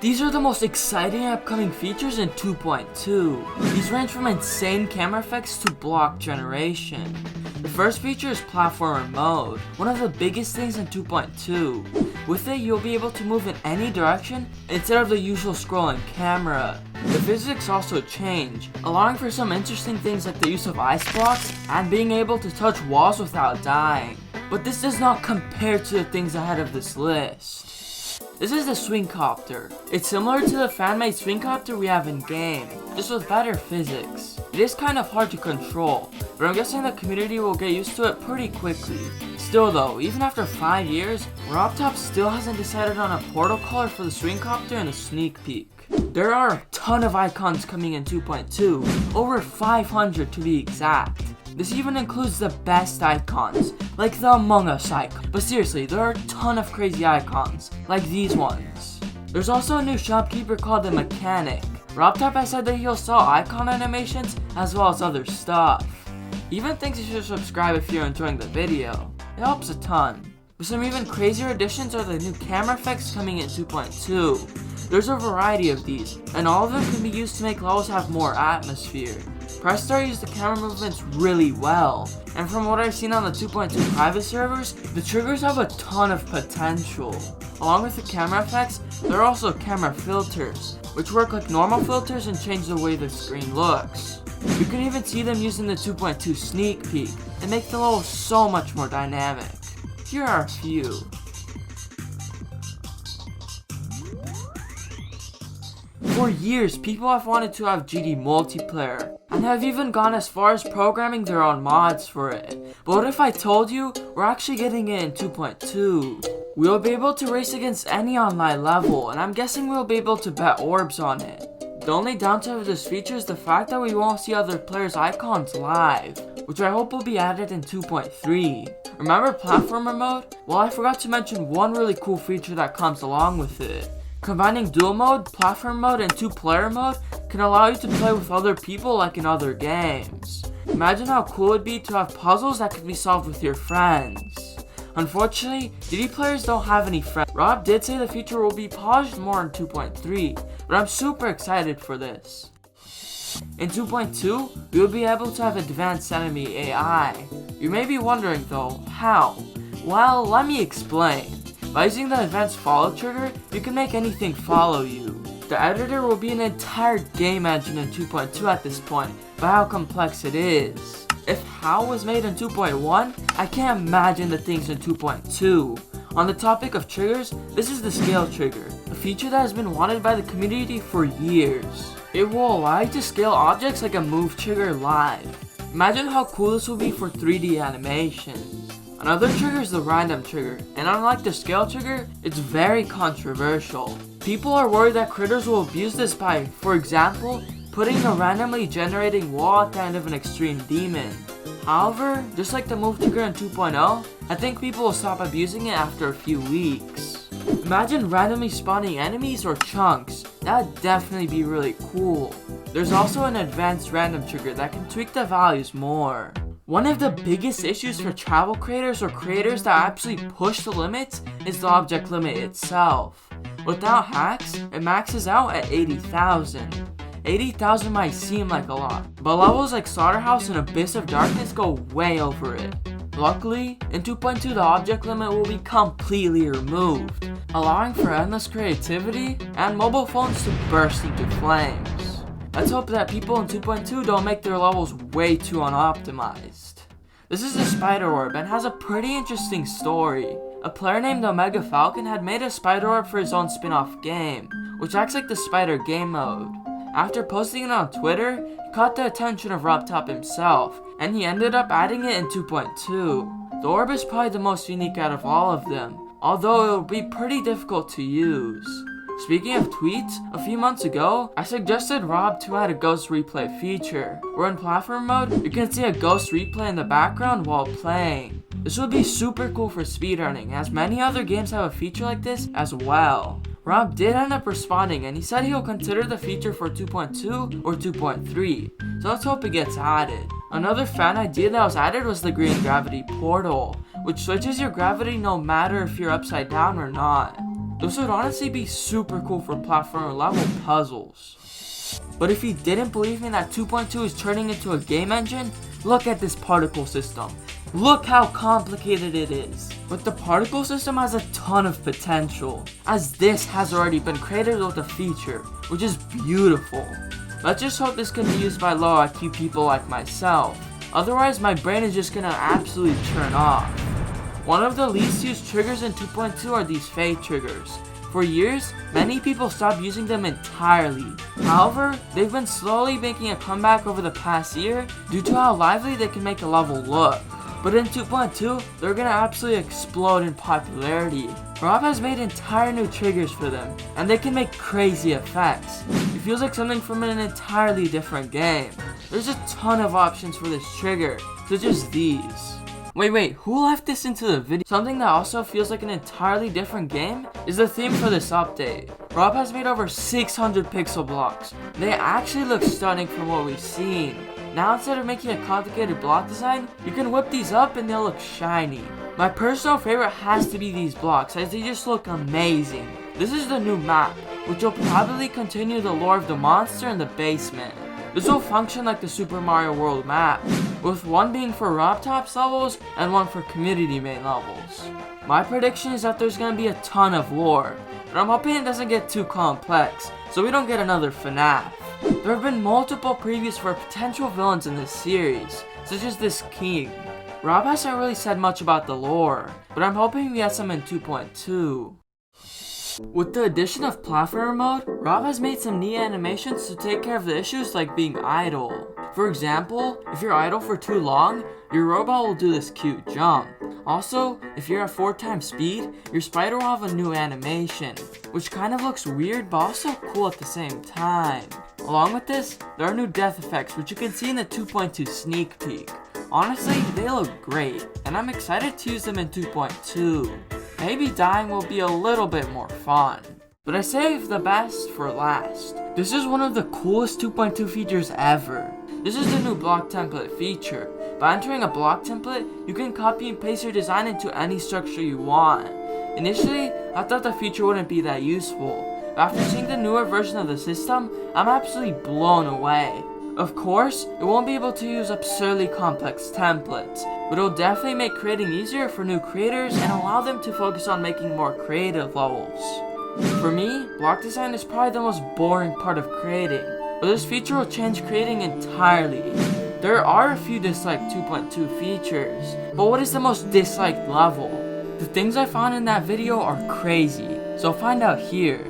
These are the most exciting upcoming features in 2.2. These range from insane camera effects to block generation. The first feature is platformer mode, one of the biggest things in 2.2. With it, you'll be able to move in any direction instead of the usual scrolling camera. The physics also change, allowing for some interesting things like the use of ice blocks and being able to touch walls without dying. But this does not compare to the things ahead of this list. This is the swing copter. It's similar to the fan-made swing copter we have in game, just with better physics. It is kind of hard to control, but I'm guessing the community will get used to it pretty quickly. Still though, even after 5 years, RobTop still hasn't decided on a portal color for the swing copter and the sneak peek. There are a ton of icons coming in 2.2, over 500 to be exact. This even includes the best icons, like the Among Us icon. But seriously, there are a ton of crazy icons, like these ones. There's also a new shopkeeper called the Mechanic. RobTop has said that he'll sell icon animations as well as other stuff. He even thinks you should subscribe if you're enjoying the video. It helps a ton. But some even crazier additions are the new camera effects coming in 2.2. There's a variety of these, and all of them can be used to make levels have more atmosphere. Press Start used the camera movements really well, and from what I've seen on the 2.2 private servers, the triggers have a ton of potential. Along with the camera effects, there are also camera filters, which work like normal filters and change the way the screen looks. You can even see them using the 2.2 sneak peek, and make the level so much more dynamic. Here are a few. For years, people have wanted to have GD multiplayer, and have even gone as far as programming their own mods for it. But what if I told you, we're actually getting it in 2.2? We'll be able to race against any online level, and I'm guessing we'll be able to bet orbs on it. The only downside of this feature is the fact that we won't see other players' icons live, which I hope will be added in 2.3. Remember platformer mode? Well, I forgot to mention one really cool feature that comes along with it. Combining dual mode, platform mode, and 2-player mode can allow you to play with other people like in other games. Imagine how cool it would be to have puzzles that could be solved with your friends. Unfortunately, DD players don't have any friends. Rob did say the feature will be polished more in 2.3, but I'm super excited for this. In 2.2, we will be able to have advanced enemy AI. You may be wondering though, how? Well, let me explain. By using the advanced follow trigger, you can make anything follow you. The editor will be an entire game engine in 2.2 at this point, by how complex it is. If how was made in 2.1, I can't imagine the things in 2.2. On the topic of triggers, this is the scale trigger, a feature that has been wanted by the community for years. It will allow you to scale objects like a move trigger live. Imagine how cool this will be for 3D animations. Another trigger is the random trigger, and unlike the scale trigger, it's very controversial. People are worried that critters will abuse this by, for example, putting a randomly generating wall at the end of an extreme demon. However, just like the move trigger in 2.0, I think people will stop abusing it after a few weeks. Imagine randomly spawning enemies or chunks. That'd definitely be really cool. There's also an advanced random trigger that can tweak the values more. One of the biggest issues for travel creators or creators that actually push the limits is the object limit itself. Without hacks, it maxes out at 80,000. 80,000 might seem like a lot, but levels like Slaughterhouse and Abyss of Darkness go way over it. Luckily, in 2.2 the object limit will be completely removed, allowing for endless creativity and mobile phones to burst into flames. Let's hope that people in 2.2 don't make their levels way too unoptimized. This is the Spider Orb and has a pretty interesting story. A player named Omega Falcon had made a Spider Orb for his own spin-off game, which acts like the Spider game mode. After posting it on Twitter, he caught the attention of RobTop himself, and he ended up adding it in 2.2. The orb is probably the most unique out of all of them, although it will be pretty difficult to use. Speaking of tweets, a few months ago, I suggested Rob to add a ghost replay feature, where in platform mode, you can see a ghost replay in the background while playing. This would be super cool for speedrunning, as many other games have a feature like this as well. Rob did end up responding, and he said he'll consider the feature for 2.2 or 2.3, so let's hope it gets added. Another fan idea that was added was the green gravity portal, which switches your gravity no matter if you're upside down or not. Those would honestly be super cool for platformer level puzzles. But if you didn't believe me that 2.2 is turning into a game engine, look at this particle system. Look how complicated it is. But the particle system has a ton of potential, as this has already been created with a feature, which is beautiful. Let's just hope this can be used by low IQ people like myself. Otherwise, my brain is just gonna absolutely turn off. One of the least used triggers in 2.2 are these fade triggers. For years, many people stopped using them entirely. However, they've been slowly making a comeback over the past year due to how lively they can make a level look. But in 2.2, they're gonna absolutely explode in popularity. Rob has made entire new triggers for them, and they can make crazy effects. It feels like something from an entirely different game. There's a ton of options for this trigger, such as these. Wait, who left this into the video? Something that also feels like an entirely different game is the theme for this update. Rob has made over 600 pixel blocks. They actually look stunning from what we've seen. Now instead of making a complicated block design, you can whip these up and they'll look shiny. My personal favorite has to be these blocks, as they just look amazing. This is the new map, which will probably continue the lore of the monster in the basement. This will function like the Super Mario World map, with one being for Robtop's levels and one for community main levels. My prediction is that there's gonna be a ton of lore, but I'm hoping it doesn't get too complex, so we don't get another FNAF. There have been multiple previews for potential villains in this series, such as this king. Rob hasn't really said much about the lore, but I'm hoping we get some in 2.2. With the addition of platformer mode, Rob has made some neat animations to take care of the issues like being idle. For example, if you're idle for too long, your robot will do this cute jump. Also, if you're at 4 times speed, your spider will have a new animation, which kind of looks weird but also cool at the same time. Along with this, there are new death effects which you can see in the 2.2 sneak peek. Honestly, they look great, and I'm excited to use them in 2.2. Maybe dying will be a little bit more fun. But I saved the best for last. This is one of the coolest 2.2 features ever. This is the new block template feature. By entering a block template, you can copy and paste your design into any structure you want. Initially, I thought the feature wouldn't be that useful, but after seeing the newer version of the system, I'm absolutely blown away. Of course, it won't be able to use absurdly complex templates, but it'll definitely make creating easier for new creators and allow them to focus on making more creative levels. For me, block design is probably the most boring part of creating, but this feature will change creating entirely. There are a few disliked 2.2 features, but what is the most disliked level? The things I found in that video are crazy, so find out here.